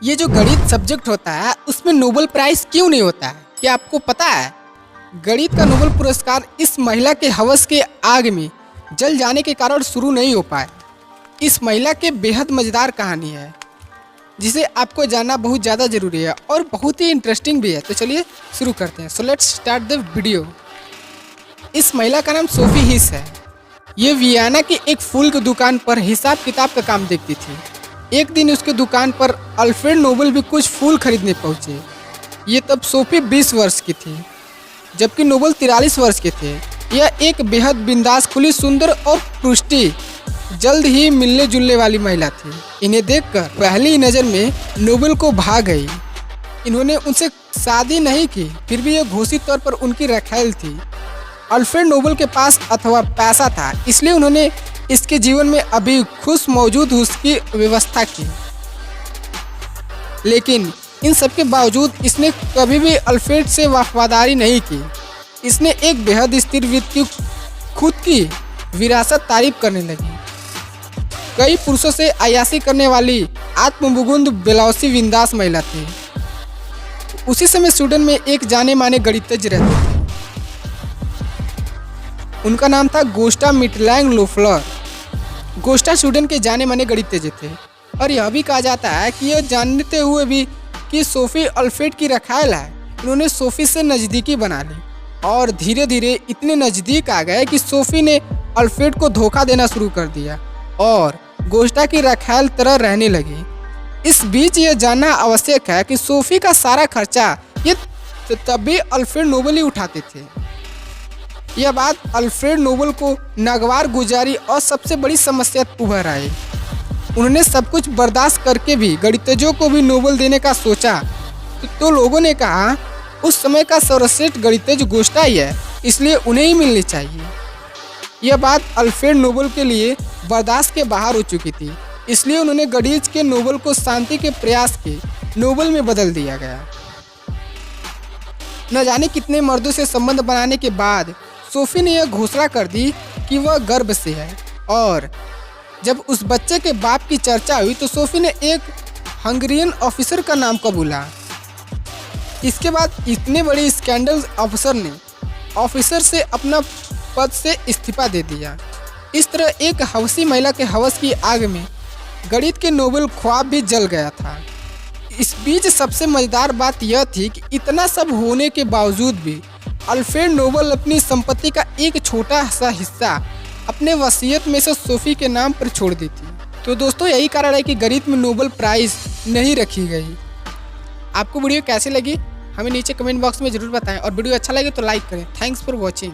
ये जो गणित सब्जेक्ट होता है उसमें नोबेल प्राइज क्यों नहीं होता है, क्या आपको पता है? गणित का नोबेल पुरस्कार इस महिला के हवस के आग में जल जाने के कारण शुरू नहीं हो पाया। इस महिला के बेहद मज़ेदार कहानी है जिसे आपको जानना बहुत ज़्यादा ज़रूरी है और बहुत ही इंटरेस्टिंग भी है। तो चलिए शुरू करते हैं। So let's start the video. इस महिला का नाम सोफी हिस है। ये वियना की एक फूल की दुकान पर हिसाब किताब का काम देखती थी। एक दिन उसके दुकान पर अल्फ्रेड नोबेल भी कुछ फूल खरीदने पहुंचे। ये तब सोफी 20 वर्ष की थी जबकि नोबेल 43 वर्ष के थे। यह एक बेहद बिंदास, खुली, सुंदर और पुष्टि जल्द ही मिलने जुलने वाली महिला थी। इन्हें देखकर पहली नज़र में नोबेल को भा गई। इन्होंने उनसे शादी नहीं की, फिर भी यह घोषित तौर पर उनकी रखैल थी। अल्फ्रेड नोबेल के पास अथवा पैसा था, इसलिए उन्होंने इसके जीवन में अभी खुश मौजूद उसकी व्यवस्था की। लेकिन इन सब के बावजूद इसने कभी भी अल्फ्रेड से वफादारी नहीं की। इसने एक बेहद स्थिर वित्त की खुद की विरासत तारीफ करने लगी। कई पुरुषों से अय्याशी करने वाली आत्मबुगुंद बेलौसी बिंदास महिला थी। उसी समय स्वीडन में एक जाने माने गणितज्ञ रहते थे। उनका नाम था गोस्टा मिटलैंग लोफलर। गोस्टा स्वीडन के जाने माने गणितज्ञ थे और यह भी कहा जाता है कि यह जानते हुए भी कि सोफी अल्फ्रेड की रखैल है, उन्होंने सोफी से नज़दीकी बना ली और धीरे धीरे इतने नज़दीक आ गए कि सोफी ने अल्फ्रेड को धोखा देना शुरू कर दिया और गोस्टा की रखैल तरह रहने लगी। इस बीच यह जानना आवश्यक है कि सोफी का सारा खर्चा ये तब भी अल्फ्रेड नोबेल ही उठाते थे। यह बात अल्फ्रेड नोबेल को नागवार गुजारी और सबसे बड़ी समस्या उभर आई। उन्होंने सब कुछ बर्दाश्त करके भी गणितज्ञों को भी नोबेल देने का सोचा तो लोगों ने कहा उस समय का सर्वश्रेष्ठ गणितज्ञ गोस्टा ही है, इसलिए उन्हें ही मिलनी चाहिए। यह बात अल्फ्रेड नोबेल के लिए बर्दाश्त के बाहर हो चुकी थी, इसलिए उन्होंने गणित के नोबेल को शांति के प्रयास के नोबेल में बदल दिया गया। न जाने कितने मर्दों से संबंध बनाने के बाद सोफी ने यह घोषणा कर दी कि वह गर्भ से है और जब उस बच्चे के बाप की चर्चा हुई तो सोफी ने एक हंगरियन ऑफिसर का नाम कबूला। इसके बाद इतने बड़े स्कैंडल ऑफिसर से अपना पद से इस्तीफा दे दिया। इस तरह एक हवसी महिला के हवस की आग में गणित के नोबेल ख्वाब भी जल गया था। इस बीच सबसे मज़ेदार बात यह थी कि इतना सब होने के बावजूद भी अल्फ्रेड नोबेल अपनी संपत्ति का एक छोटा सा हिस्सा अपने वसीयत में से सोफी के नाम पर छोड़ दी थी। तो दोस्तों यही कारण है कि गणित में नोबेल प्राइज़ नहीं रखी गई। आपको वीडियो कैसी लगी हमें नीचे कमेंट बॉक्स में ज़रूर बताएं और वीडियो अच्छा लगे तो लाइक करें। Thanks for watching.